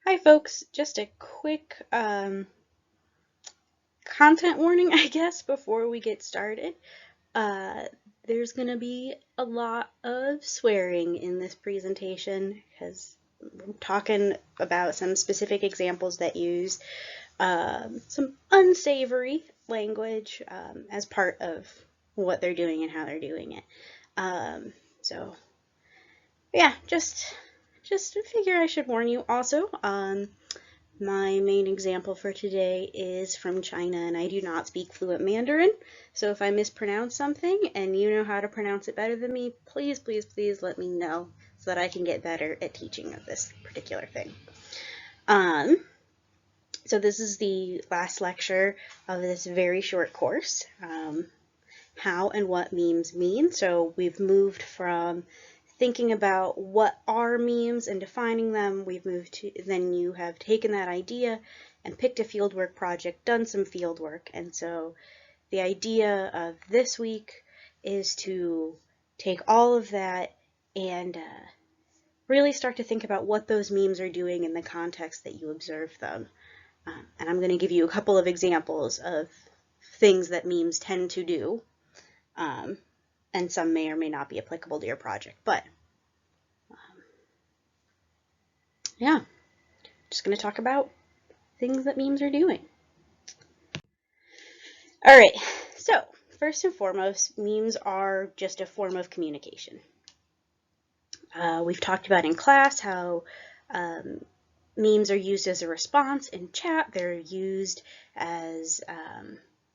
Hi folks, just a quick content warning, I guess, before we get started. Uh, there's going to be a lot of swearing in this presentation because I'm talking about some specific examples that use some unsavory language as part of what they're doing and how they're doing it. So yeah, just figure I should warn you. Also, my main example for today is from China, and I do not speak fluent Mandarin, so if I mispronounce something and you know how to pronounce it better than me, please, please, please let me know so that I can get better at teaching of this particular thing. So this is the last lecture of this very short course, how and what memes mean. So we've moved from thinking about what are memes and defining them, we've moved to, then you have taken that idea and picked a fieldwork project, done some fieldwork, and so the idea of this week is to take all of that and really start to think about what those memes are doing in the context that you observe them. And I'm going to give you a couple of examples of things that memes tend to do, and some may or may not be applicable to your project, but yeah, just going to talk about things that memes are doing. All right, so first and foremost, memes are just a form of communication. We've talked about in class how memes are used as a response in chat. They're used as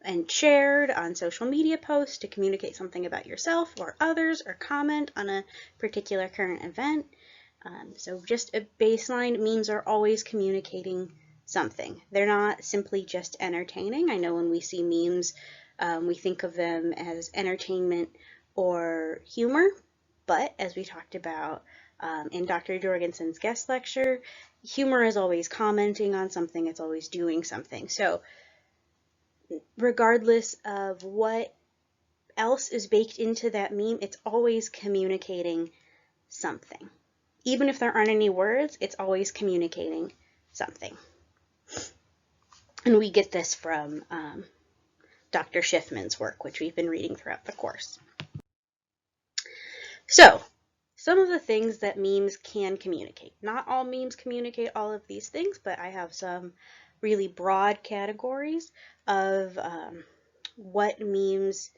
and shared on social media posts to communicate something about yourself or others or comment on a particular current event. So just a baseline, memes are always communicating something. They're not simply just entertaining. I know when we see memes, we think of them as entertainment or humor, but as we talked about in Dr. Jorgensen's guest lecture, humor is always commenting on something, it's always doing something. So regardless of what else is baked into that meme, it's always communicating something. Even if there aren't any words, it's always communicating something. And we get this from Dr. Shifman's work, which we've been reading throughout the course. So, some of the things that memes can communicate. Not all memes communicate all of these things, but I have some really broad categories of what memes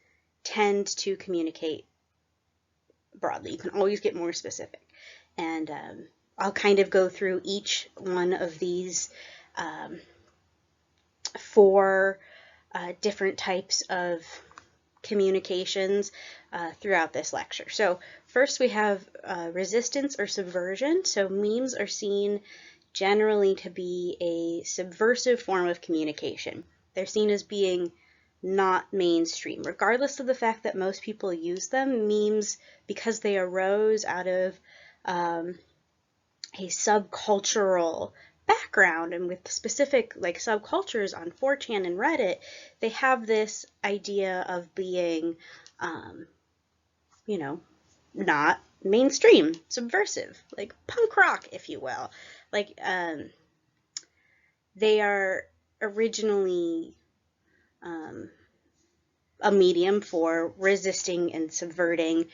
tend to communicate broadly. You can always get more specific. And I'll kind of go through each one of these four different types of communications throughout this lecture. So first we have resistance or subversion. So memes are seen generally to be a subversive form of communication. They're seen as being not mainstream. Regardless of the fact that most people use them, memes, because they arose out of a subcultural background and with specific like subcultures on 4chan and Reddit, they have this idea of being, you know, not mainstream, subversive, like punk rock, if you will. Like, they are originally a medium for resisting and subverting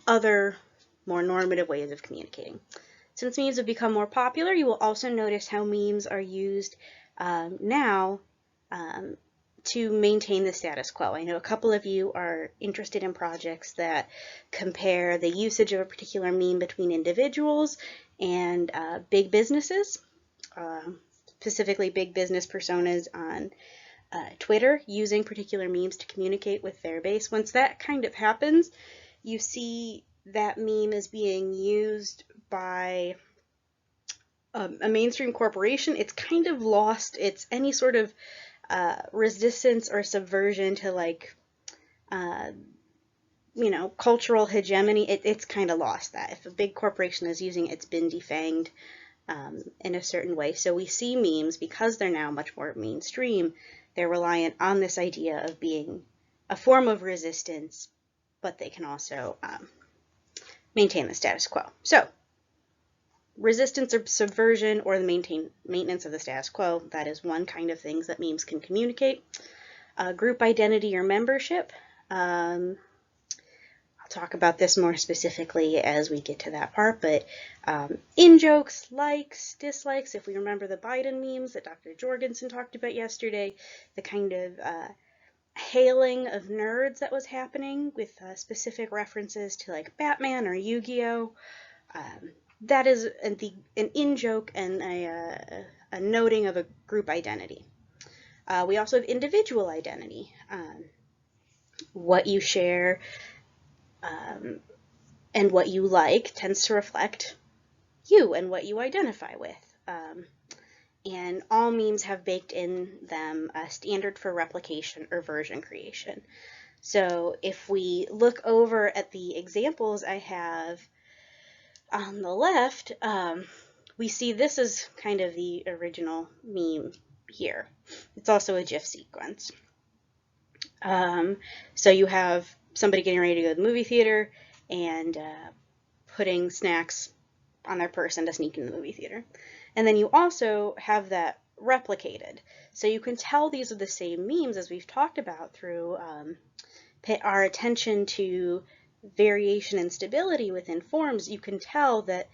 other more normative ways of communicating. Since memes have become more popular, you will also notice how memes are used now to maintain the status quo. I know a couple of you are interested in projects that compare the usage of a particular meme between individuals and big businesses, specifically big business personas on Twitter using particular memes to communicate with their base. Once that kind of happens, you see that meme is being used by a mainstream corporation. It's kind of lost its any sort of resistance or subversion to like you know, cultural hegemony. It's kind of lost that. If a big corporation is using it, it's been defanged in a certain way. So we see memes, because they're now much more mainstream, they're reliant on this idea of being a form of resistance, but they can also maintain the status quo. So resistance or subversion, or the maintenance of the status quo. That is one kind of things that memes can communicate. Group identity or membership. I'll talk about this more specifically as we get to that part, but in-jokes, likes, dislikes, if we remember the Biden memes that Dr. Jorgensen talked about yesterday, the kind of hailing of nerds that was happening with specific references to like Batman or Yu-Gi-Oh! That is an in-joke and a noting of a group identity. We also have individual identity. What you share and what you like tends to reflect you and what you identify with. And all memes have baked in them a standard for replication or version creation. So if we look over at the examples I have on the left, we see this is kind of the original meme here. It's also a GIF sequence. So you have somebody getting ready to go to the movie theater and putting snacks on their person to sneak in the movie theater. And then you also have that replicated. So you can tell these are the same memes as we've talked about through our attention to variation and stability within forms. You can tell that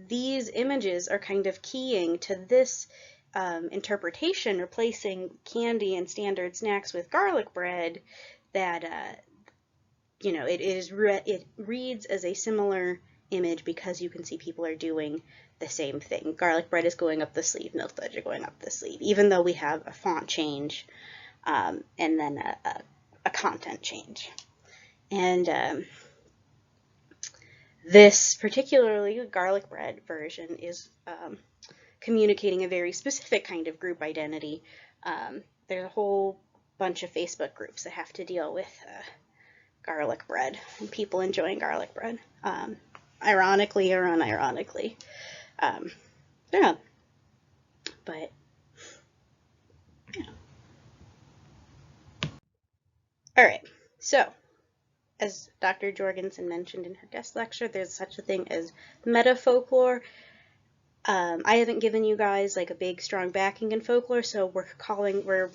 these images are kind of keying to this interpretation, replacing candy and standard snacks with garlic bread, that it reads as a similar image because you can see people are doing the same thing. Garlic bread is going up the sleeve, milk duds are going up the sleeve, even though we have a font change and then a content change. And this particularly garlic bread version is communicating a very specific kind of group identity. There's a whole bunch of Facebook groups that have to deal with garlic bread and people enjoying garlic bread, ironically or unironically. Yeah, but yeah. All right, so as Dr. Jorgensen mentioned in her guest lecture, there's such a thing as meta folklore. I haven't given you guys like a big strong backing in folklore, so we're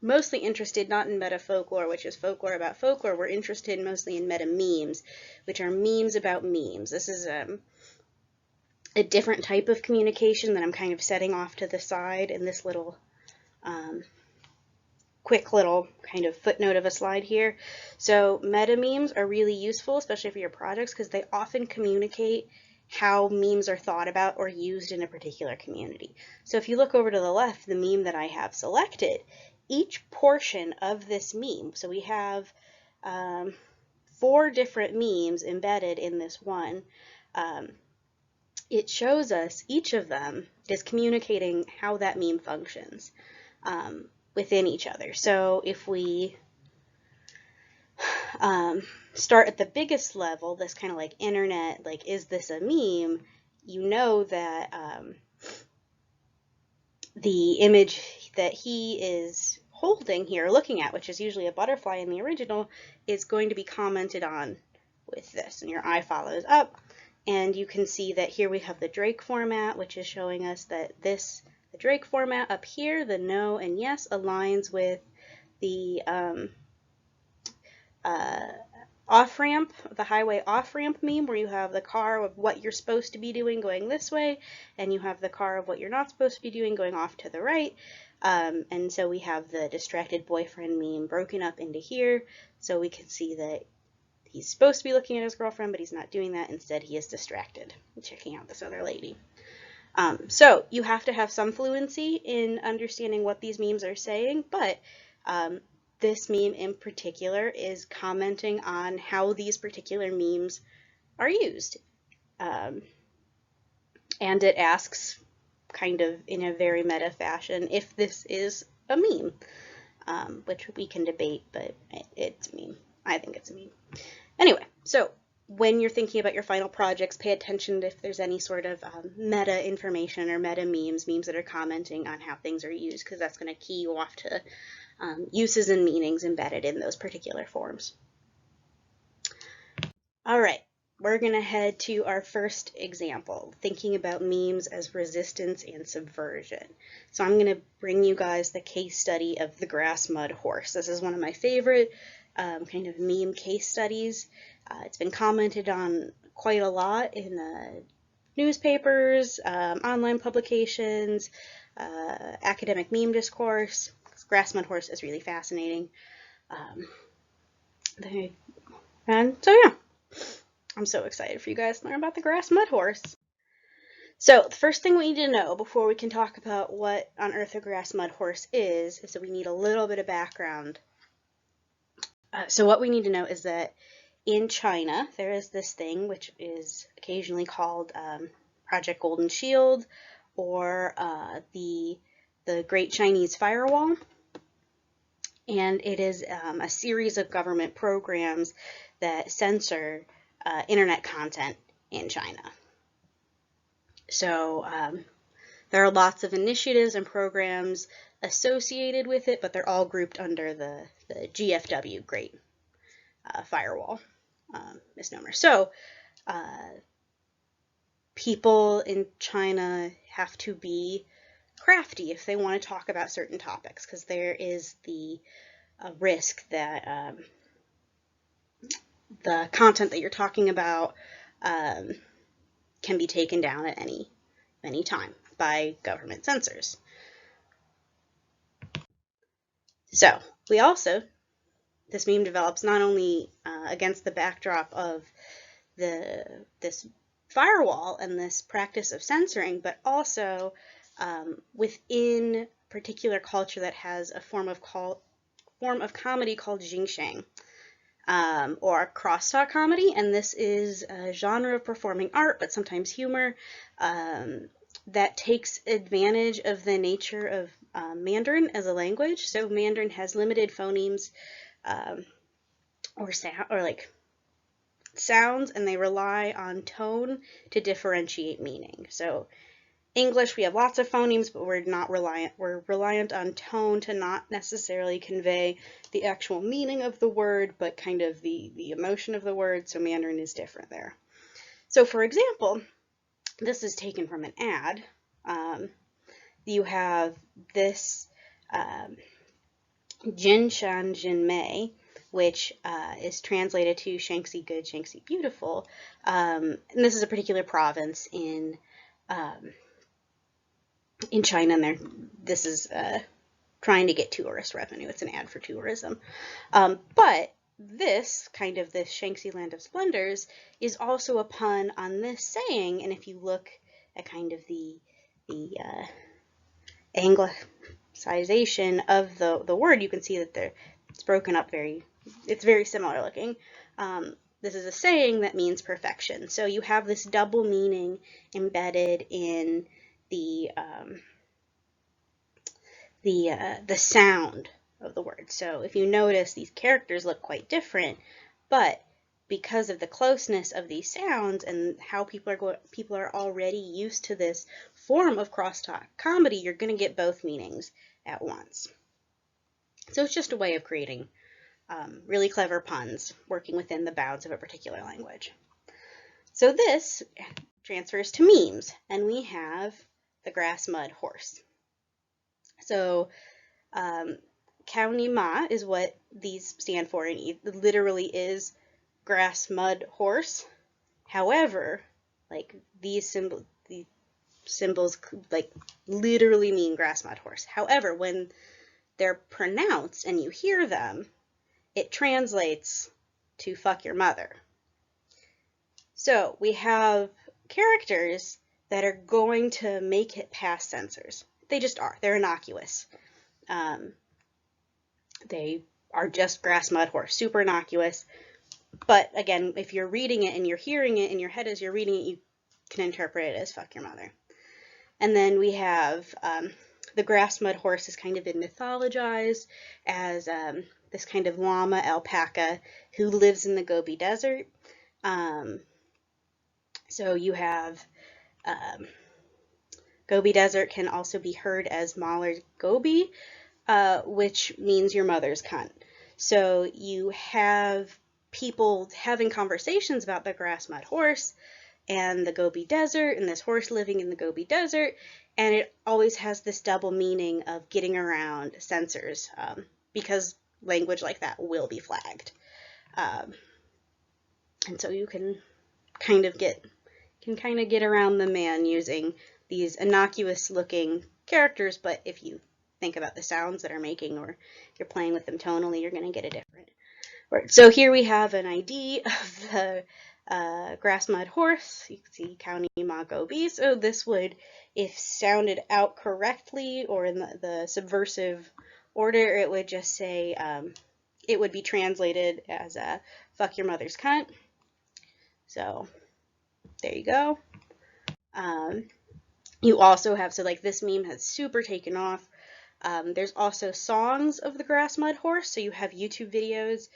mostly interested not in meta folklore, which is folklore about folklore. We're interested mostly in meta memes, which are memes about memes. This is a different type of communication that I'm kind of setting off to the side in this little quick little kind of footnote of a slide here. So meta memes are really useful, especially for your projects, because they often communicate how memes are thought about or used in a particular community. So if you look over to the left, the meme that I have selected, each portion of this meme, so we have 4 different memes embedded in this one, it shows us each of them is communicating how that meme functions within each other. So if we start at the biggest level, this kind of like internet, like, is this a meme? You know that the image that he is holding here, looking at, which is usually a butterfly in the original, is going to be commented on with this, and your eye follows up, and you can see that here we have the Drake format, which is showing us that the Drake format up here, the no and yes, aligns with the off-ramp, the highway off-ramp meme, where you have the car of what you're supposed to be doing going this way, and you have the car of what you're not supposed to be doing going off to the right. And so we have the distracted boyfriend meme broken up into here, so we can see that he's supposed to be looking at his girlfriend, but he's not doing that. Instead, he is distracted, checking out this other lady. So you have to have some fluency in understanding what these memes are saying, but this meme in particular is commenting on how these particular memes are used. And it asks, kind of in a very meta fashion, if this is a meme, which we can debate, but it's a meme. I think it's a meme. Anyway, so when you're thinking about your final projects, pay attention if there's any sort of meta information or meta memes that are commenting on how things are used, because that's going to key you off to uses and meanings embedded in those particular forms. All right, we're going to head to our first example, thinking about memes as resistance and subversion. So I'm going to bring you guys the case study of the grass mud horse. This is one of my favorite kind of meme case studies. It's been commented on quite a lot in newspapers, online publications, academic meme discourse. Grass mud horse is really fascinating. And so yeah, I'm so excited for you guys to learn about the grass mud horse. So the first thing we need to know before we can talk about what on earth a grass mud horse is that we need a little bit of background. So what we need to know is that in China, there is this thing which is occasionally called Project Golden Shield or the Great Chinese Firewall. And it is a series of government programs that censor internet content in China. So there are lots of initiatives and programs associated with it, but they're all grouped under the GFW, Great Firewall misnomer. So people in China have to be crafty if they want to talk about certain topics, because there is the risk that the content that you're talking about can be taken down at any time by government censors. So we also, this meme develops not only against the backdrop of this firewall and this practice of censoring, but also within particular culture that has a form of comedy called xingsheng, or crosstalk comedy, and this is a genre of performing art, but sometimes humor, that takes advantage of the nature of Mandarin as a language. So Mandarin has limited phonemes or sounds, and they rely on tone to differentiate meaning. So English, we have lots of phonemes, but we're reliant on tone to not necessarily convey the actual meaning of the word, but kind of the emotion of the word. So Mandarin is different there. So for example, this is taken from an ad. You have this Jin Shan Jin Mei, which is translated to Shanxi good, Shanxi beautiful. And this is a particular province in China, and this is trying to get tourist revenue. It's an ad for tourism. But this Shanxi Land of Splendors is also a pun on this saying, and if you look at kind of the anglicization of the word, you can see that it's broken up it's very similar looking. This is a saying that means perfection. So you have this double meaning embedded in the sound of the word. So if you notice, these characters look quite different, but because of the closeness of these sounds and how people are already used to this form of crosstalk comedy, you're going to get both meanings at once. So it's just a way of creating really clever puns working within the bounds of a particular language. So this transfers to memes, and we have the grass mud horse. So Kauni Ma is what these stand for, and it literally is grass mud horse. However, like these symbols like literally mean grass mud horse. However, when they're pronounced and you hear them, it translates to fuck your mother. So we have characters that are going to make it past censors. They just are. They're innocuous. They are just grass mud horse, super innocuous. But again, if you're reading it and you're hearing it in your head as you're reading it, you can interpret it as fuck your mother. And then we have the grass mud horse has kind of been mythologized as this kind of llama alpaca who lives in the Gobi Desert. So you have Gobi Desert can also be heard as Malar Gobi, which means your mother's cunt. So you have people having conversations about the grass mud horse and the Gobi Desert and this horse living in the Gobi Desert, and it always has this double meaning of getting around censors, because language like that will be flagged. And so you can kind of get around the man using these innocuous looking characters, but if you think about the sounds that are making, or you're playing with them tonally, you're going to get a different word. So here we have an ID of the grass mud horse. You can see County Ma Gobi. So this would, if sounded out correctly or in the subversive order, it would just say, it would be translated as fuck your mother's cunt. So there you go. You also have, so like this meme has super taken off. There's also songs of the grass mud horse. So you have YouTube videos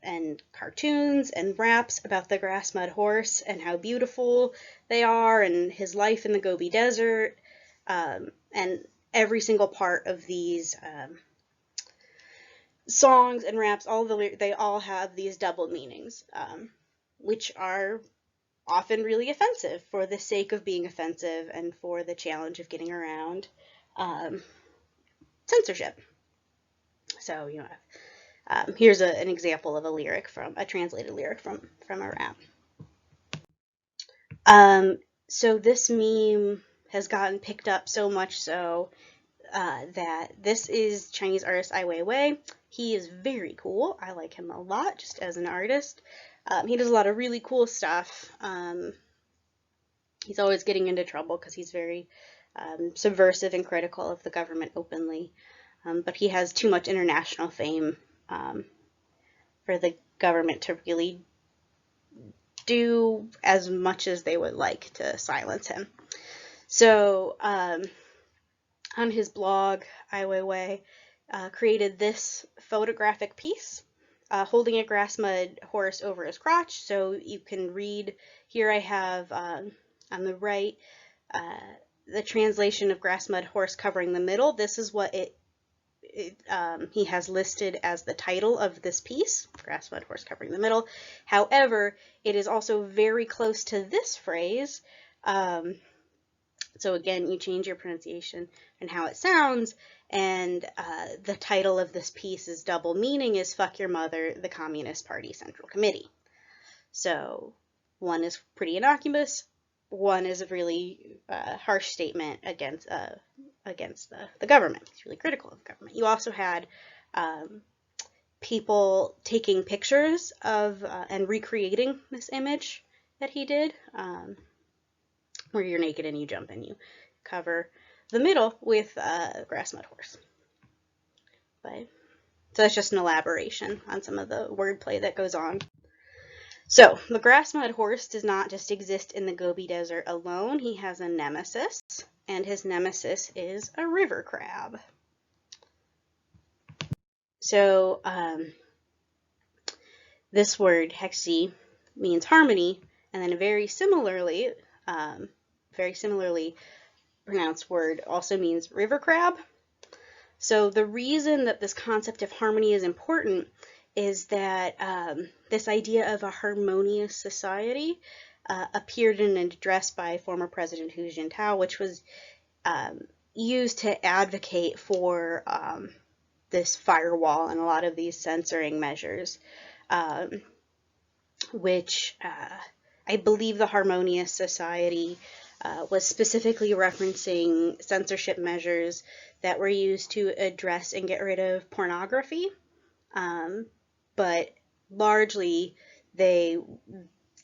and cartoons and raps about the grass mud horse and how beautiful they are and his life in the Gobi Desert. And every single part of these songs and raps, they all have these double meanings, which are often really offensive for the sake of being offensive and for the challenge of getting around censorship. So, you know, here's an example of a translated lyric from a rap. So this meme has gotten picked up so much so that this is Chinese artist Ai Weiwei. He is very cool. I like him a lot just as an artist. He does a lot of really cool stuff. He's always getting into trouble because he's very subversive and critical of the government openly. But he has too much international fame for the government to really do as much as they would like to silence him. So on his blog, Ai Weiwei created this photographic piece holding a grass mud horse over his crotch. So you can read, here I have on the right the translation of grass mud horse covering the middle. This is what he has listed as the title of this piece, grass mud horse covering the middle. However, it is also very close to this phrase. So again, you change your pronunciation and how it sounds, and the title of this piece's double meaning is fuck your mother, the Communist Party Central Committee. So one is pretty innocuous, one is a really harsh statement against the government. It's really critical of the government. You also had people taking pictures of and recreating this image that he did, where you're naked and you jump and you cover the middle with a grass mud horse. So that's just an elaboration on some of the wordplay that goes on. So the grass mud horse does not just exist in the Gobi Desert alone. He has a nemesis, and his nemesis is a river crab. So this word hexi means harmony, and then a very similarly pronounced word also means river crab. So the reason that this concept of harmony is important is that this idea of a harmonious society appeared in an address by former President Hu Jintao, which was used to advocate for this firewall and a lot of these censoring measures, which I believe the harmonious society was specifically referencing censorship measures that were used to address and get rid of pornography. But largely, the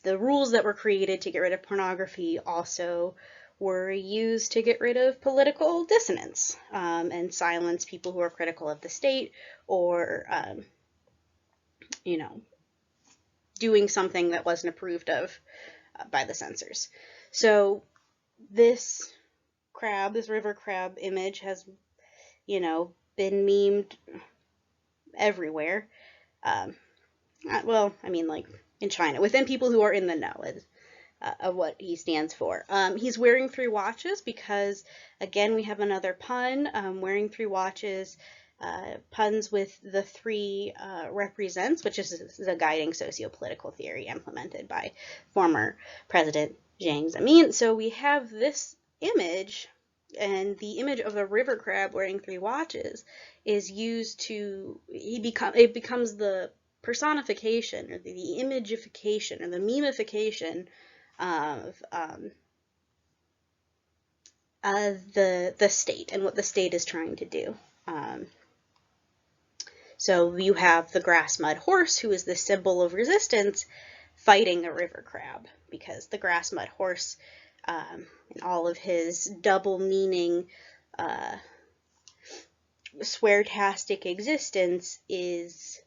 rules that were created to get rid of pornography also were used to get rid of political dissonance and silence people who are critical of the state or, doing something that wasn't approved of by the censors. So this river crab image has, been memed everywhere. Like in China, within people who are in the know of what he stands for. He's wearing 3 watches because, again, we have another pun. Wearing 3 watches puns with the three represents, which is the guiding sociopolitical theory implemented by former President Jiang Zemin. So we have this image, and the image of the river crab wearing three watches is used to, it becomes the personification or the imagification or the memification of the state and what the state is trying to do. So you have the grass mud horse, who is the symbol of resistance, fighting a river crab, because the grass mud horse, in all of his double meaning, sweartastic existence, is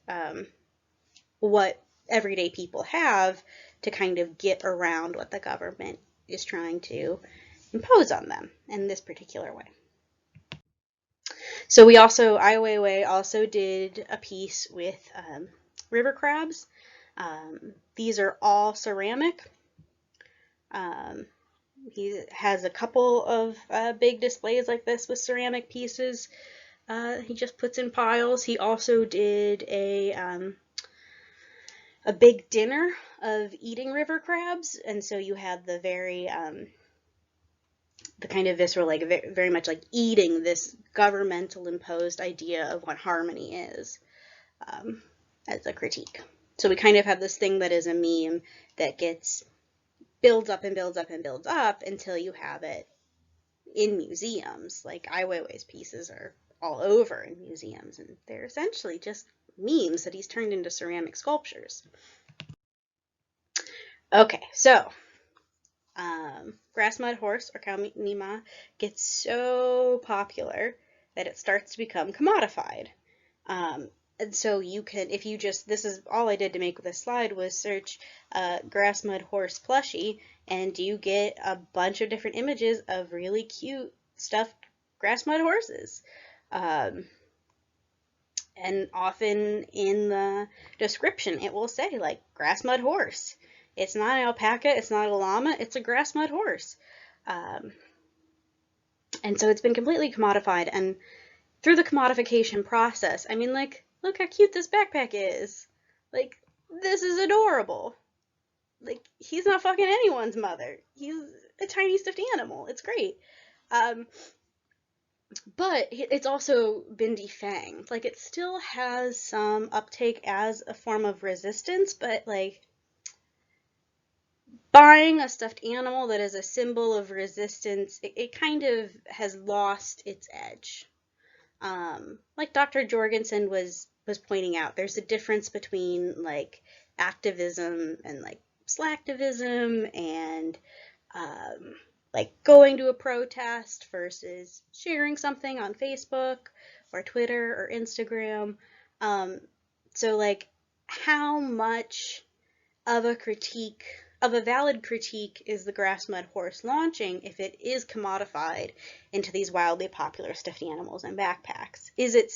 what everyday people have to kind of get around what the government is trying to impose on them in this particular way. So we also, Ai Weiwei also did a piece with river crabs. These are all ceramic. He has a couple of big displays like this with ceramic pieces. He just puts in piles. He also did a big dinner of eating river crabs, and so you had the very the kind of visceral, like very much like eating this governmental imposed idea of what harmony is, as a critique. So we kind of have this thing that is a meme that builds up and builds up and builds up until you have it in museums. Like Ai Weiwei's pieces are all over in museums, and they're essentially just memes that he's turned into ceramic sculptures. Okay, so grass mud horse, or cow Nima, gets so popular that it starts to become commodified. And so you can, if you just, this is all I did to make this slide was search grass mud horse plushie, and you get a bunch of different images of really cute stuffed grass mud horses. And often in the description it will say, like, grass mud horse. It's not an alpaca, it's not a llama, it's a grass mud horse. And so it's been completely commodified, and through the commodification process, I mean, like, look how cute this backpack is. Like, this is adorable. Like, he's not fucking anyone's mother. He's a tiny stuffed animal. It's great. But it's also been defanged. Like, it still has some uptake as a form of resistance, but, like, buying a stuffed animal that is a symbol of resistance, it kind of has lost its edge. Like Dr. Jorgensen was pointing out, there's a difference between, like, activism and, like, slacktivism and like going to a protest versus sharing something on Facebook or Twitter or Instagram. So, like, how much of a critique, of a valid critique, is the grass mud horse launching if it is commodified into these wildly popular stuffed animals and backpacks? Is it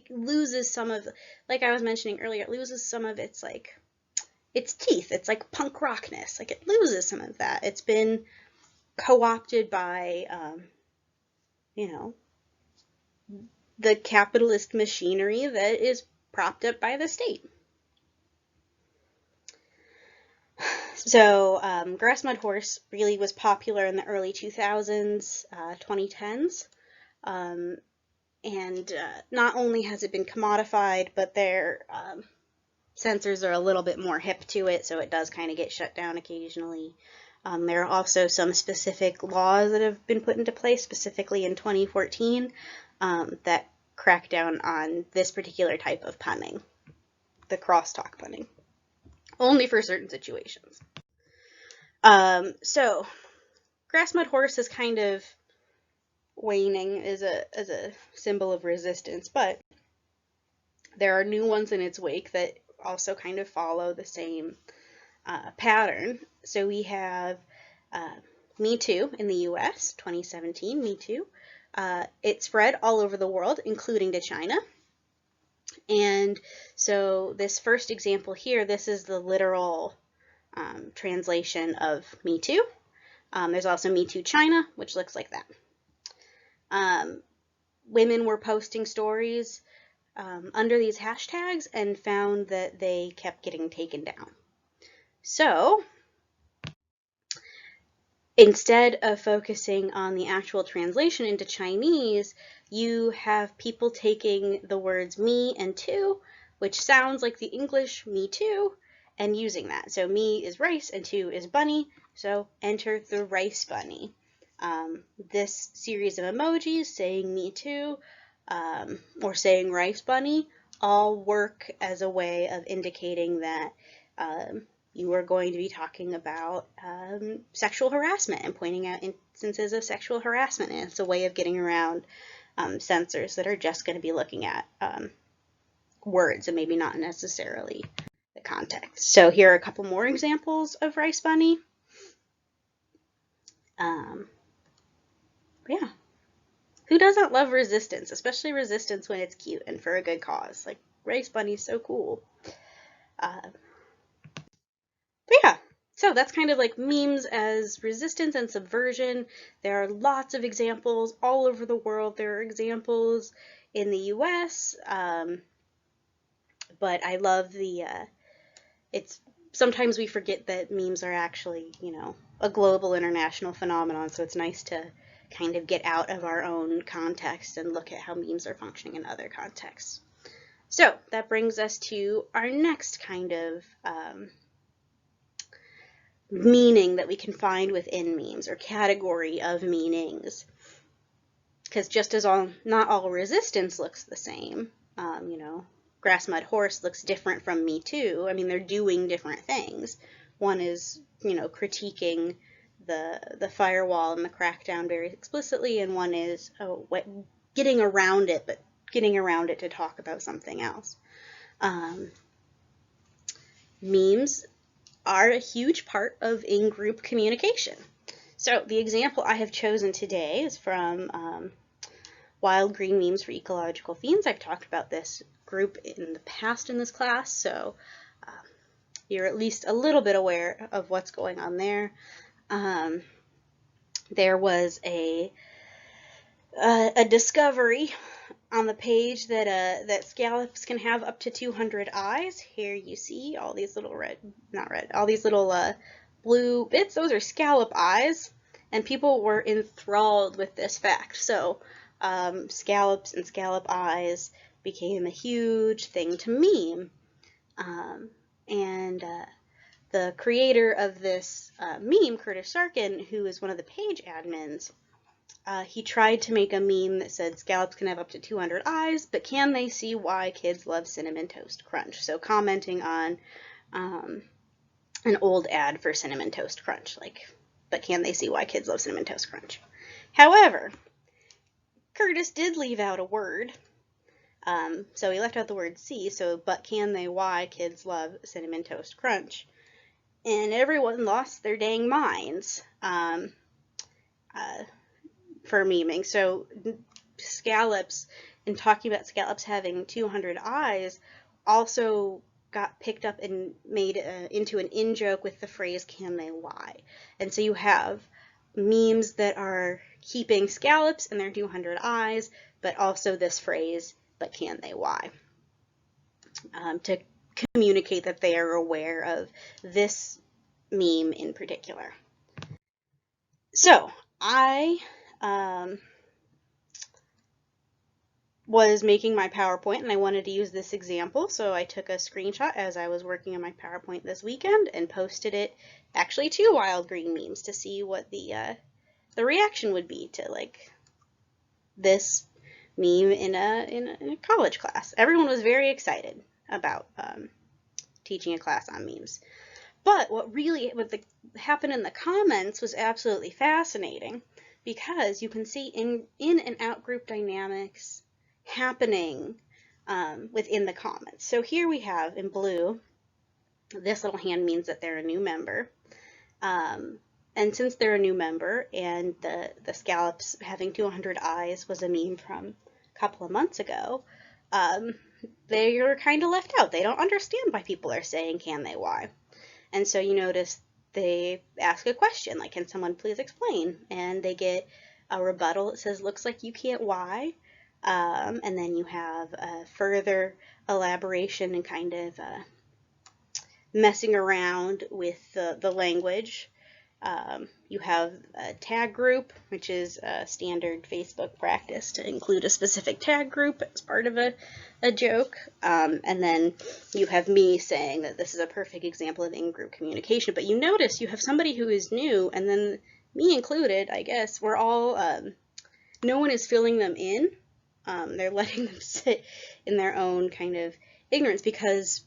loses some of, like I was mentioning earlier, it loses some of its, like, its teeth. It's like punk rockness. Like, it loses some of that. It's been co-opted by, you know, the capitalist machinery that is propped up by the state. So grass mud horse really was popular in the early 2000s, 2010s. And not only has it been commodified, but their censors are a little bit more hip to it, so it does kind of get shut down occasionally. There are also some specific laws that have been put into place, specifically in 2014, that crack down on this particular type of punning, the crosstalk punning, only for certain situations. So grass mud horse is kind of waning as a symbol of resistance, but there are new ones in its wake that also kind of follow the same pattern. So we have Me Too in the US, 2017, Me Too. It spread all over the world, including to China. And so this first example here, this is the literal translation of Me Too. There's also Me Too China, which looks like that. women were posting stories under these hashtags and found that they kept getting taken down. So instead of focusing on the actual translation into Chinese, you have people taking the words me and too, which sounds like the English me too, and using that. So me is rice and too is bunny, so enter the rice bunny. This series of emojis saying me too or saying rice bunny all work as a way of indicating that you are going to be talking about sexual harassment and pointing out instances of sexual harassment. And it's a way of getting around censors that are just going to be looking at words and maybe not necessarily the context. So here are a couple more examples of rice bunny. Yeah. Who doesn't love resistance, especially resistance when it's cute and for a good cause? Like, rice bunny's so cool. But yeah, so that's kind of like memes as resistance and subversion. There are lots of examples all over the world. There are examples in the US, but I love it's sometimes we forget that memes are actually, a global international phenomenon, so it's nice to kind of get out of our own context and look at how memes are functioning in other contexts. So that brings us to our next kind of meaning that we can find within memes, or category of meanings. Because just as not all resistance looks the same, grass, mud, horse looks different from me too. I mean, they're doing different things. One is, critiquing the firewall and the crackdown very explicitly, and one is getting around it, but getting around it to talk about something else. Memes are a huge part of in-group communication. So the example I have chosen today is from Wild Green Memes for Ecological Fiends. I've talked about this group in the past in this class, so you're at least a little bit aware of what's going on there. There was a discovery on the page that scallops can have up to 200 eyes. Here you see all these little all these little blue bits. Those are scallop eyes, and people were enthralled with this fact. So scallops and scallop eyes became a huge thing to meme. And the creator of this meme, Curtis Sarkin, who is one of the page admins, he tried to make a meme that said scallops can have up to 200 eyes, but can they see why kids love Cinnamon Toast Crunch? So commenting on an old ad for Cinnamon Toast Crunch, but can they see why kids love Cinnamon Toast Crunch? However, Curtis did leave out a word. So he left out the word see, but can they why kids love Cinnamon Toast Crunch? And everyone lost their dang minds for memeing. So scallops, and talking about scallops having 200 eyes, also got picked up and made into an in-joke with the phrase, can they lie? And so you have memes that are keeping scallops and their 200 eyes, but also this phrase, but can they lie? To communicate that they are aware of this meme in particular. So I was making my PowerPoint and I wanted to use this example, so I took a screenshot as I was working on my PowerPoint this weekend and posted it actually to Wild Green Memes to see what the reaction would be to this meme in a college class. Everyone was very excited about teaching a class on memes. But what happened in the comments was absolutely fascinating, because you can see in and out group dynamics happening within the comments. So here we have in blue, this little hand means that they're a new member. And since they're a new member, and the scallops having 200 eyes was a meme from a couple of months ago, they are kind of left out. They don't understand why people are saying, can they why? And so you notice they ask a question, can someone please explain? And they get a rebuttal that says, looks like you can't why. And then you have further elaboration and kind of messing around with the language. You have a tag group, which is a standard Facebook practice to include a specific tag group as part of a joke. And then you have me saying that this is a perfect example of in-group communication. But you notice you have somebody who is new, and then me included, I guess, we're all, no one is filling them in. They're letting them sit in their own kind of ignorance because,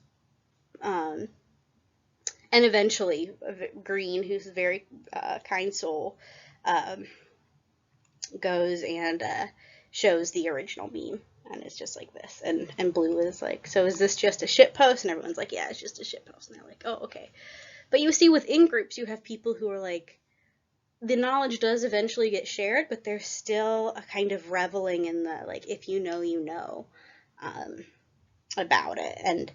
and eventually Green, who's a very kind soul, goes and shows the original meme, and it's just like this, and Blue is like, so is this just a shit post? And everyone's like, yeah, it's just a shit post. And they're like, oh, okay. But you see within groups you have people who are like, the knowledge does eventually get shared, but there's still a kind of reveling in the, like, if you know, you know, about it. And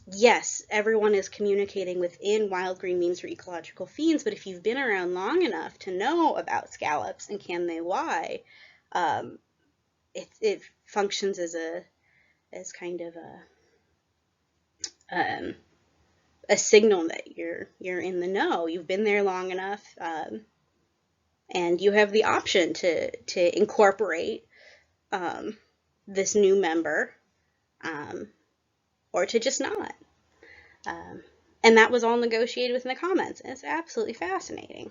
yes, everyone is communicating within Wild Green Memes for Ecological Fiends, but if you've been around long enough to know about scallops and can they why, it functions as kind of a signal that you're in the know. You've been there long enough, and you have the option to incorporate this new member, or to just not. And that was all negotiated within the comments. And it's absolutely fascinating.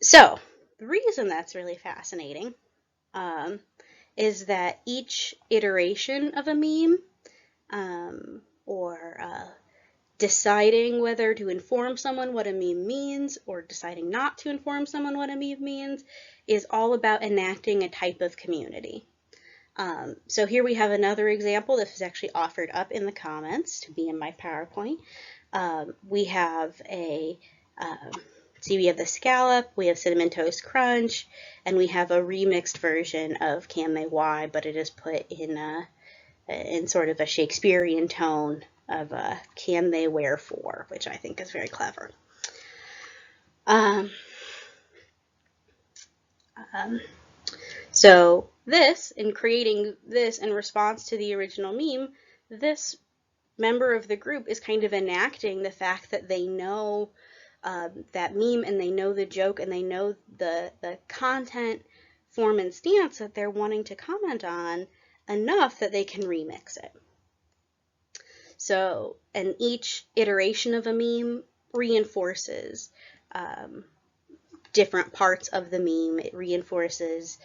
So the reason that's really fascinating is that each iteration of a meme, or deciding whether to inform someone what a meme means or deciding not to inform someone what a meme means, is all about enacting a type of community. So here we have another example. This was actually offered up in the comments to be in my PowerPoint. We have see, we have the scallop, we have cinnamon toast crunch, and we have a remixed version of Can They Why, but it is put in sort of a Shakespearean tone of Can They Wherefore, which I think is very clever. So this, in creating this in response to the original meme, this member of the group is kind of enacting the fact that they know that meme, and they know the joke, and they know the content, form, and stance that they're wanting to comment on enough that they can remix it. So, and each iteration of a meme reinforces different parts of the meme. It reinforces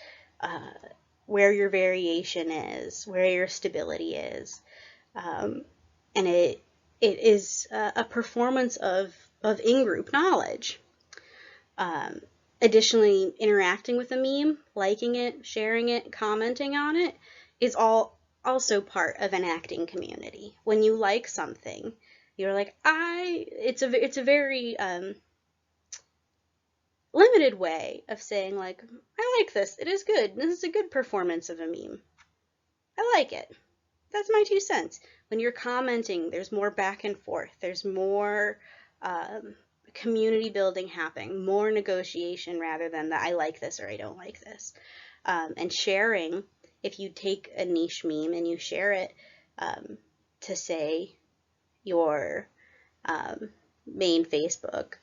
where your variation is, where your stability is, and it is a performance of in-group knowledge. Additionally, interacting with a meme, liking it, sharing it, commenting on it, is also part of an acting community. When you like something, you're like, it's a very limited way of saying, like, I like this, it is good, this is a good performance of a meme, I like it. That's my 2 cents. When you're commenting, there's more back and forth, there's more community building happening, more negotiation rather than the I like this or I don't like this. And sharing, if you take a niche meme and you share it to, say, your main Facebook,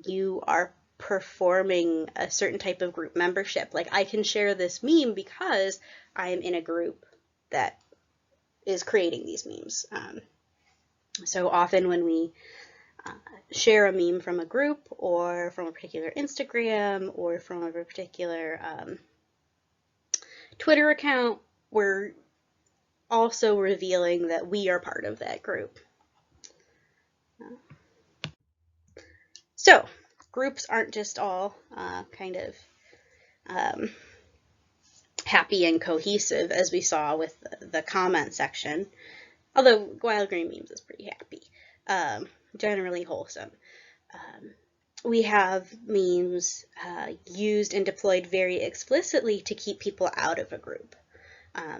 you are performing a certain type of group membership. Like, I can share this meme because I am in a group that is creating these memes. So often when we share a meme from a group or from a particular Instagram or from a particular Twitter account, we're also revealing that we are part of that group. So groups aren't just all kind of happy and cohesive, as we saw with the comment section, although Wild Green Memes is pretty happy, generally wholesome. We have memes used and deployed very explicitly to keep people out of a group.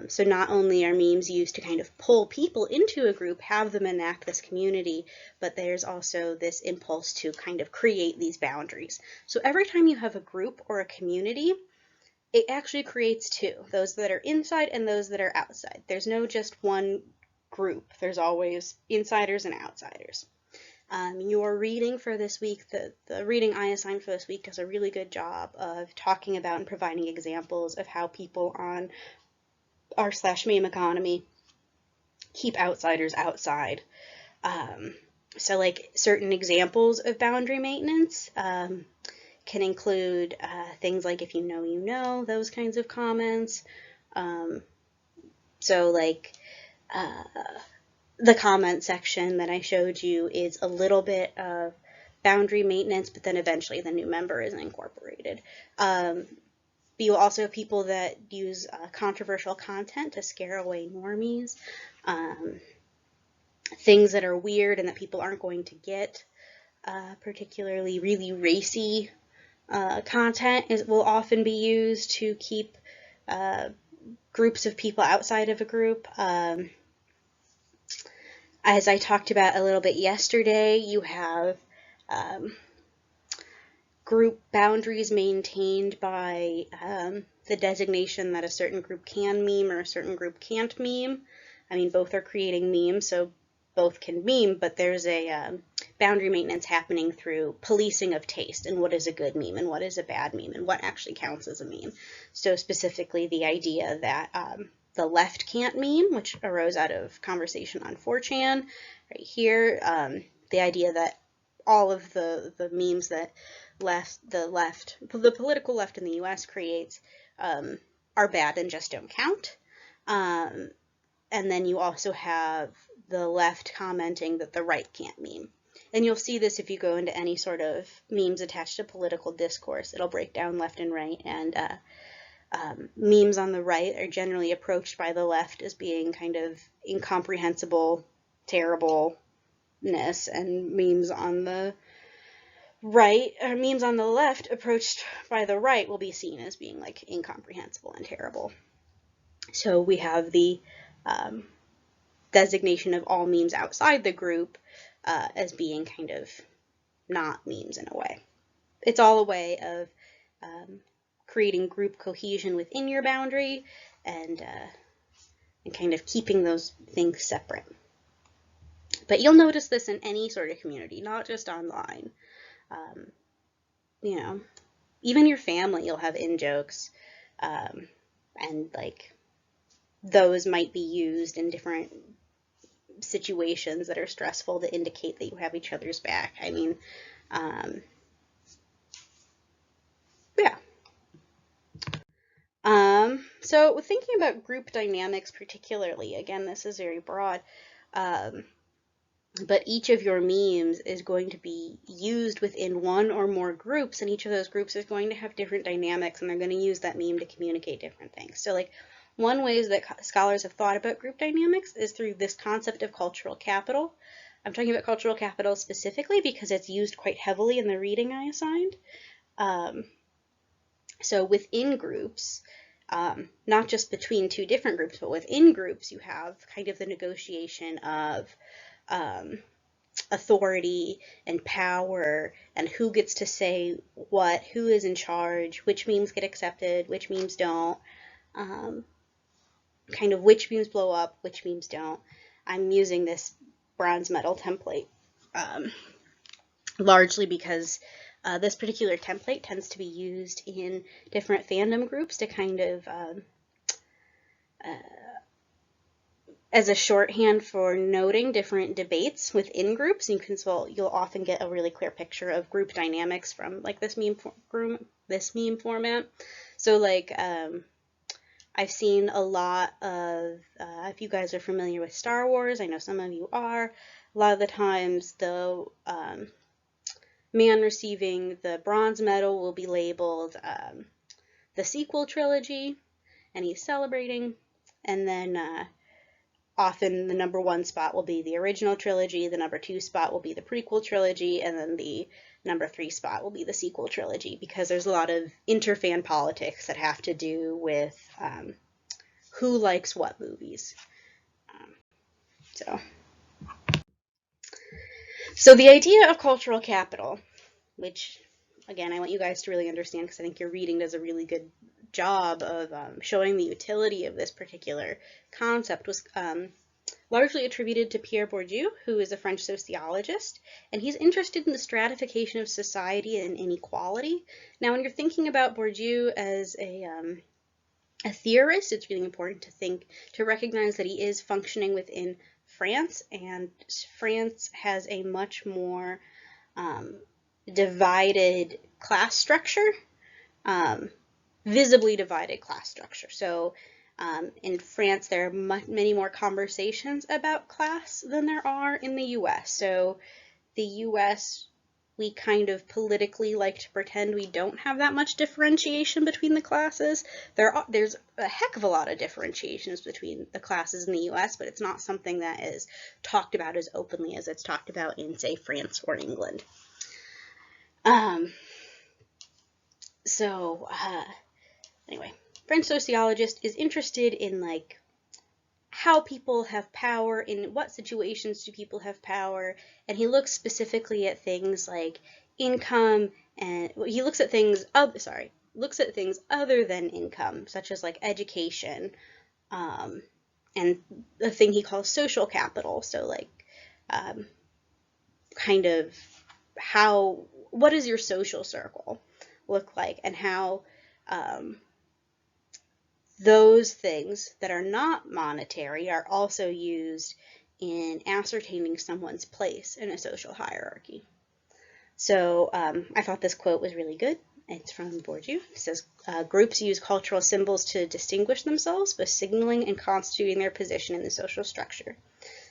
So not only are memes used to kind of pull people into a group, have them enact this community, but there's also this impulse to kind of create these boundaries. So every time you have a group or a community, it actually creates two, those that are inside and those that are outside. There's no just one group. There's always insiders and outsiders. Your reading for this week, the reading I assigned for this week does a really good job of talking about and providing examples of how people on r/meme economy keep outsiders outside. So like certain examples of boundary maintenance can include things like if you know, those kinds of comments. So like the comment section that I showed you is a little bit of boundary maintenance, but then eventually the new member is incorporated. But you also have people that use controversial content to scare away normies. Things that are weird and that people aren't going to get, particularly really racy content will often be used to keep groups of people outside of a group. As I talked about a little bit yesterday, you have group boundaries maintained by the designation that a certain group can meme or a certain group can't meme. I mean, both are creating memes, so both can meme, but there's a boundary maintenance happening through policing of taste and what is a good meme and what is a bad meme and what actually counts as a meme. So specifically the idea that the left can't meme, which arose out of conversation on 4chan right here. The idea that all of the memes that the political left in the US creates are bad and just don't count. And then you also have the left commenting that the right can't meme. And you'll see this if you go into any sort of memes attached to political discourse. It'll break down left and right, and memes on the right are generally approached by the left as being kind of incomprehensible, terribleness, and memes on the right, or memes on the left approached by the right will be seen as being like incomprehensible and terrible. So we have the designation of all memes outside the group as being kind of not memes in a way. It's all a way of creating group cohesion within your boundary and kind of keeping those things separate. But you'll notice this in any sort of community, not just online. You know, even your family, you'll have in-jokes, and like those might be used in different situations that are stressful to indicate that you have each other's back. I mean, yeah. So thinking about group dynamics particularly, again, this is very broad, but each of your memes is going to be used within one or more groups, and each of those groups is going to have different dynamics, and they're going to use that meme to communicate different things. So like one way that scholars have thought about group dynamics is through this concept of cultural capital. I'm talking about cultural capital specifically because it's used quite heavily in the reading I assigned. So within groups, not just between two different groups, but within groups, you have kind of the negotiation of authority and power and who gets to say what, who is in charge, which memes get accepted, which memes don't, kind of which memes blow up, which memes don't. I'm using this bronze medal template largely because this particular template tends to be used in different fandom groups to kind of as a shorthand for noting different debates within groups. You can, so you'll often get a really clear picture of group dynamics from like this meme format. So like I've seen a lot of, if you guys are familiar with Star Wars, I know some of you are, a lot of the times the man receiving the bronze medal will be labeled the sequel trilogy, and he's celebrating, and then often the number 1 spot will be the original trilogy, the number 2 spot will be the prequel trilogy, and then the number 3 spot will be the sequel trilogy, because there's a lot of interfan politics that have to do with who likes what movies. So the idea of cultural capital, which again I want you guys to really understand because I think your reading does a really good job of showing the utility of this particular concept, was largely attributed to Pierre Bourdieu, who is a French sociologist, and he's interested in the stratification of society and inequality. Now, when you're thinking about Bourdieu as a theorist, it's really important to recognize that he is functioning within France, and France has a much more divided class structure, visibly divided class structure. So in France, there are many more conversations about class than there are in the US. So the US, we kind of politically like to pretend we don't have that much differentiation between the classes. There's a heck of a lot of differentiations between the classes in the US, but it's not something that is talked about as openly as it's talked about in, say, France or England. Anyway, French sociologist is interested in like how people have power, in what situations do people have power, and he looks specifically at things like income, and he looks at things other than income, such as like education, and the thing he calls social capital. So like kind of what does your social circle look like, and how those things that are not monetary are also used in ascertaining someone's place in a social hierarchy. So I thought this quote was really good. It's from Bourdieu. It says, groups use cultural symbols to distinguish themselves by signaling and constituting their position in the social structure.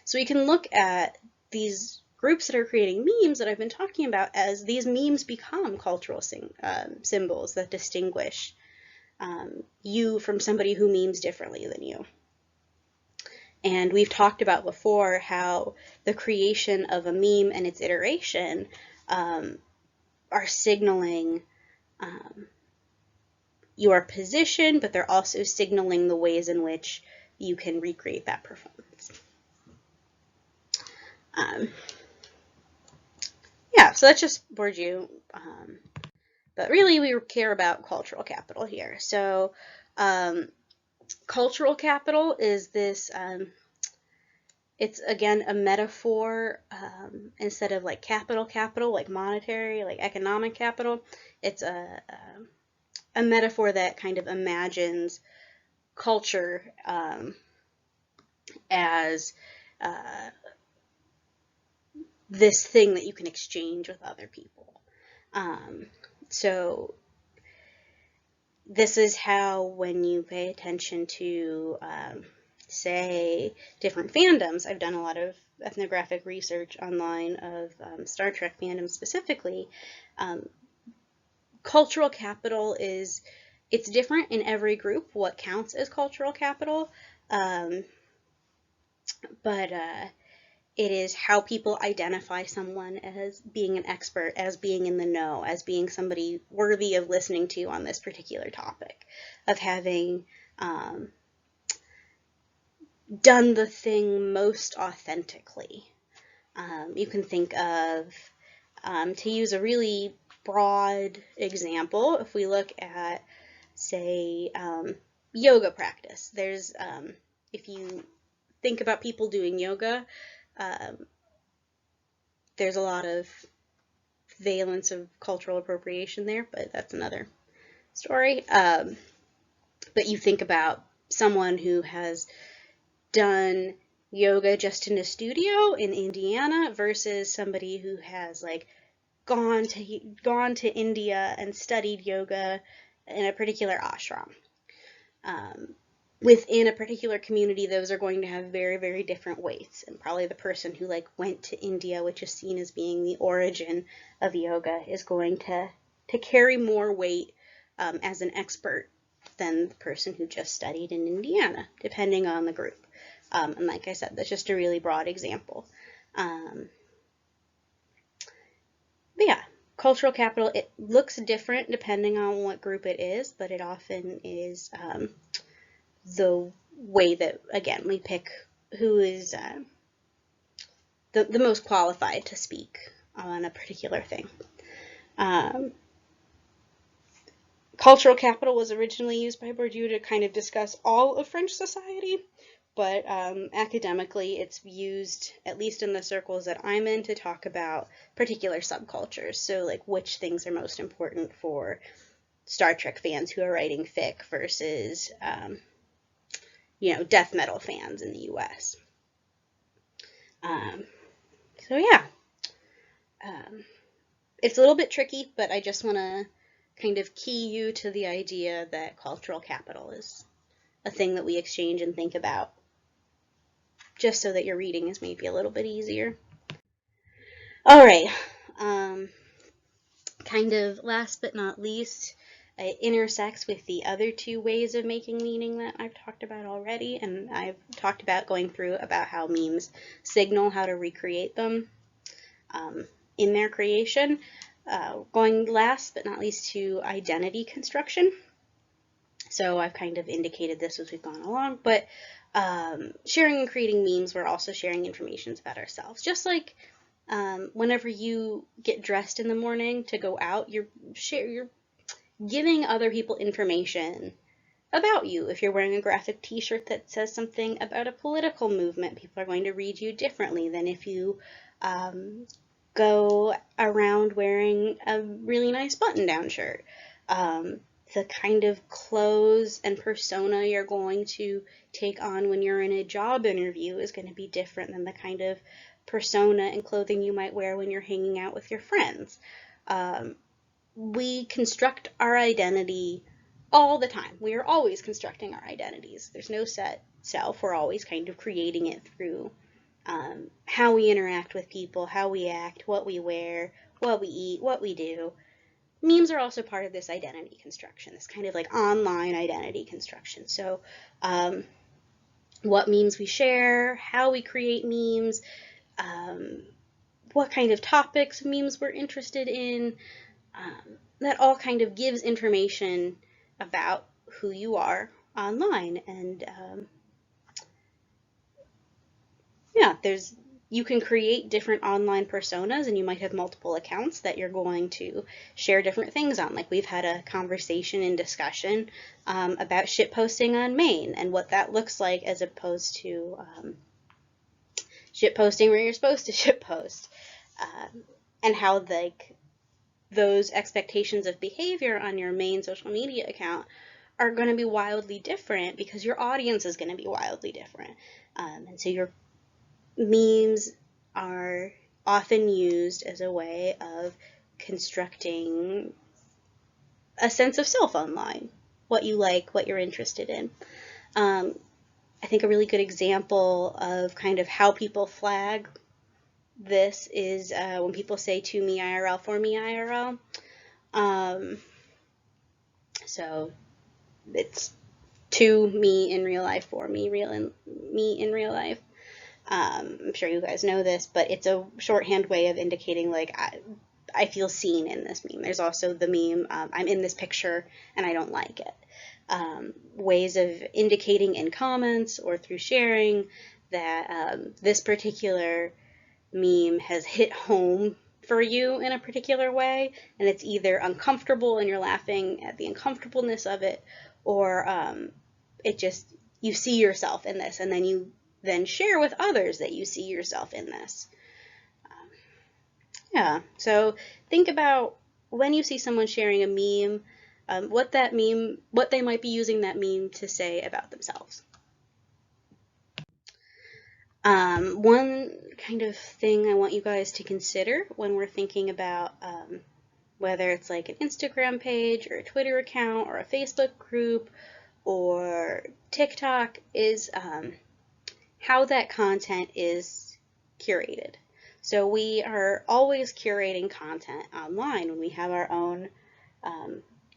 So we can look at these groups that are creating memes that I've been talking about as these memes become cultural symbols that distinguish you from somebody who memes differently than you. And we've talked about before how the creation of a meme and its iteration are signaling your position, but they're also signaling the ways in which you can recreate that performance. Yeah, so that's just Bourdieu. But really, we care about cultural capital here. So cultural capital is this, it's again a metaphor, instead of like capital, like monetary, like economic capital. It's a metaphor that kind of imagines culture as this thing that you can exchange with other people. So this is how, when you pay attention to, say, different fandoms, I've done a lot of ethnographic research online of Star Trek fandoms specifically. Cultural capital it's different in every group what counts as cultural capital, but it is how people identify someone as being an expert, as being in the know, as being somebody worthy of listening to on this particular topic, of having done the thing most authentically. You can think of, to use a really broad example, if we look at, say, yoga practice. There's, if you think about people doing yoga, there's a lot of valence of cultural appropriation there, but that's another story. But you think about someone who has done yoga just in a studio in Indiana versus somebody who has like gone to India and studied yoga in a particular ashram. Within a particular community, those are going to have very, very different weights, and probably the person who like went to India, which is seen as being the origin of yoga, is going to carry more weight as an expert than the person who just studied in Indiana, depending on the group. And like I said, that's just a really broad example. But yeah, cultural capital, it looks different depending on what group it is, but it often is the way that, again, we pick who is the most qualified to speak on a particular thing. Cultural capital was originally used by Bourdieu to kind of discuss all of French society, but academically it's used, at least in the circles that I'm in, to talk about particular subcultures. So like which things are most important for Star Trek fans who are writing fic versus, death metal fans in the US. So yeah, it's a little bit tricky, but I just want to kind of key you to the idea that cultural capital is a thing that we exchange and think about, just so that your reading is maybe a little bit easier. All right, kind of last but not least, it intersects with the other two ways of making meaning that I've talked about already, and I've talked about going through about how memes signal how to recreate them in their creation. Going last but not least to identity construction. So I've kind of indicated this as we've gone along, but sharing and creating memes, we're also sharing information about ourselves. Just like whenever you get dressed in the morning to go out, you're giving other people information about you. If you're wearing a graphic t-shirt that says something about a political movement, people are going to read you differently than if you go around wearing a really nice button-down shirt. The kind of clothes and persona you're going to take on when you're in a job interview is going to be different than the kind of persona and clothing you might wear when you're hanging out with your friends. We construct our identity all the time. We are always constructing our identities. There's no set self. We're always kind of creating it through how we interact with people, how we act, what we wear, what we eat, what we do. Memes are also part of this identity construction, this kind of like online identity construction. So what memes we share, how we create memes, what kind of topics memes we're interested in, that all kind of gives information about who you are online. And yeah, you can create different online personas, and you might have multiple accounts that you're going to share different things on. Like we've had a conversation and discussion about shitposting on Maine and what that looks like, as opposed to shitposting where you're supposed to shitpost, and how like those expectations of behavior on your main social media account are going to be wildly different because your audience is going to be wildly different. And so your memes are often used as a way of constructing a sense of self online, what you like, what you're interested in. I think a really good example of kind of how people flag this is when people say "to me IRL, for me IRL." So it's to me in real life, for me in real life. I'm sure you guys know this, but it's a shorthand way of indicating like I feel seen in this meme. There's also the meme, I'm in this picture and I don't like it. Ways of indicating in comments or through sharing that this particular meme has hit home for you in a particular way, and it's either uncomfortable and you're laughing at the uncomfortableness of it, or it just, you see yourself in this, and then you then share with others that you see yourself in this. Yeah, so think about when you see someone sharing a meme, what they might be using that meme to say about themselves. One kind of thing I want you guys to consider when we're thinking about whether it's like an Instagram page or a Twitter account or a Facebook group or TikTok is how that content is curated. So we are always curating content online when we have our own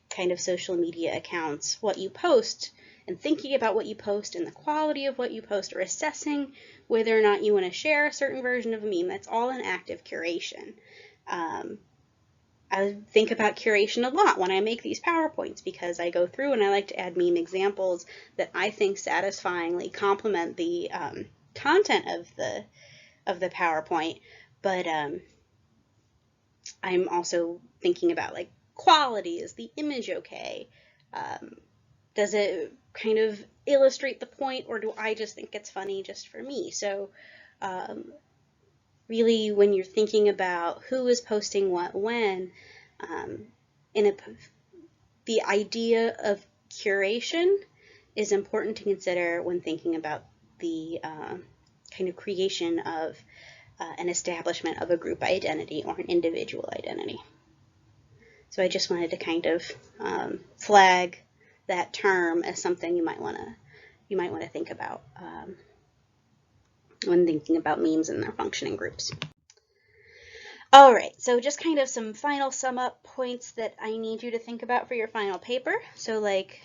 kind of social media accounts. What you post and thinking about what you post and the quality of what you post, or assessing whether or not you want to share a certain version of a meme, that's all an active curation. I think about curation a lot when I make these PowerPoints, because I go through and I like to add meme examples that I think satisfyingly complement the content of the PowerPoint. But I'm also thinking about, like, quality. Is the image okay? Does it kind of illustrate the point, or do I just think it's funny just for me? So really, when you're thinking about who is posting what when, in a, the idea of curation is important to consider when thinking about the kind of creation of an establishment of a group identity or an individual identity. So I just wanted to kind of flag that term as something you might want to think about when thinking about memes and their functioning groups. All right, so just kind of some final sum up points that I need you to think about for your final paper. So, like,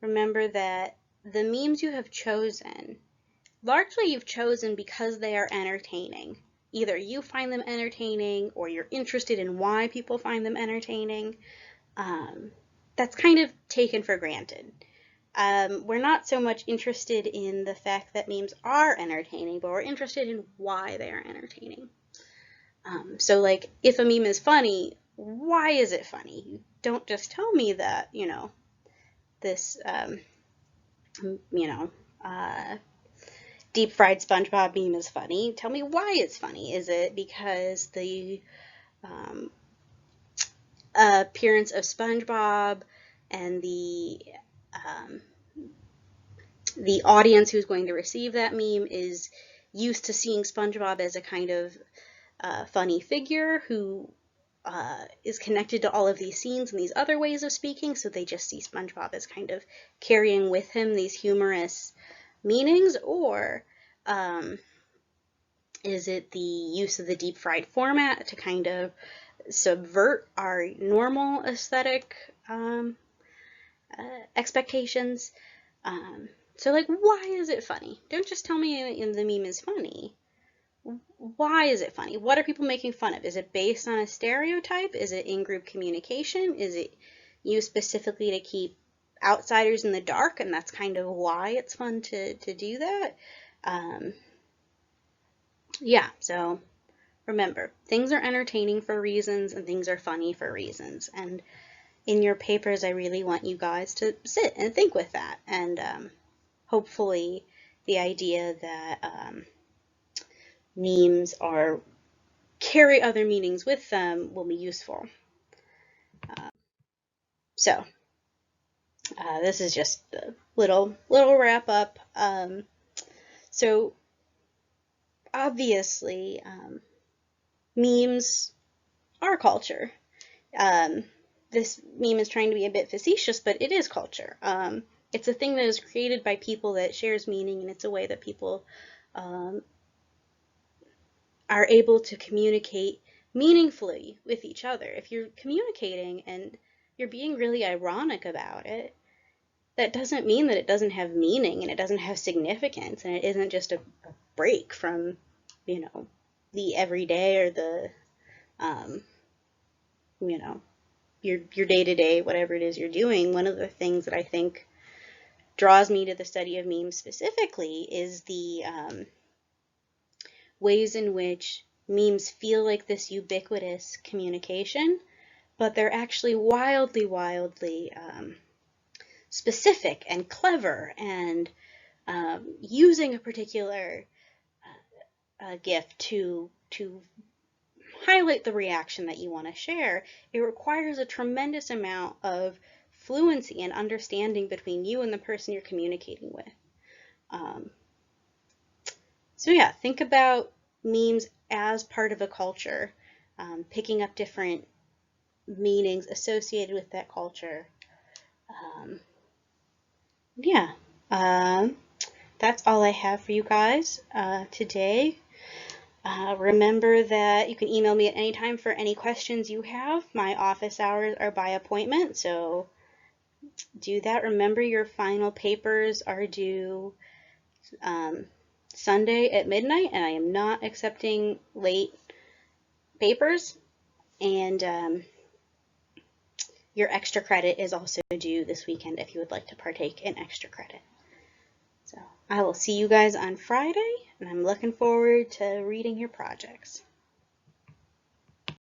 remember that the memes you have chosen, largely you've chosen because they are entertaining. Either you find them entertaining or you're interested in why people find them entertaining. That's kind of taken for granted. We're not so much interested in the fact that memes are entertaining, but we're interested in why they are entertaining. So, like, if a meme is funny, why is it funny? You don't just tell me that, this, deep fried SpongeBob meme is funny. Tell me why it's funny. Is it because the appearance of SpongeBob and the audience who's going to receive that meme is used to seeing SpongeBob as a kind of funny figure who is connected to all of these scenes and these other ways of speaking, so they just see SpongeBob as kind of carrying with him these humorous meanings? Or is it the use of the deep fried format to kind of subvert our normal aesthetic expectations? So, like, why is it funny? Don't just tell me the meme is funny. Why is it funny? What are people making fun of? Is it based on a stereotype? Is it in-group communication? Is it used specifically to keep outsiders in the dark, and that's kind of why it's fun to do that? Yeah, so remember, things are entertaining for reasons and things are funny for reasons. And in your papers, I really want you guys to sit and think with that. And hopefully the idea that memes carry other meanings with them will be useful. So this is just a little wrap up. So obviously, memes are culture. This meme is trying to be a bit facetious, but it is culture. It's a thing that is created by people that shares meaning, and it's a way that people are able to communicate meaningfully with each other. If you're communicating and you're being really ironic about it, that doesn't mean that it doesn't have meaning and it doesn't have significance, and it isn't just a break from, the everyday or the, your day-to-day, whatever it is you're doing. One of the things that I think draws me to the study of memes specifically is the ways in which memes feel like this ubiquitous communication, but they're actually wildly specific and clever, and using a particular GIF to highlight the reaction that you want to share. It requires a tremendous amount of fluency and understanding between you and the person you're communicating with. So yeah, think about memes as part of a culture, picking up different meanings associated with that culture. That's all I have for you guys today. Remember that you can email me at any time for any questions you have. My office hours are by appointment, so do that. Remember, your final papers are due Sunday at midnight, and I am not accepting late papers. And your extra credit is also due this weekend if you would like to partake in extra credit. So I will see you guys on Friday, and I'm looking forward to reading your projects.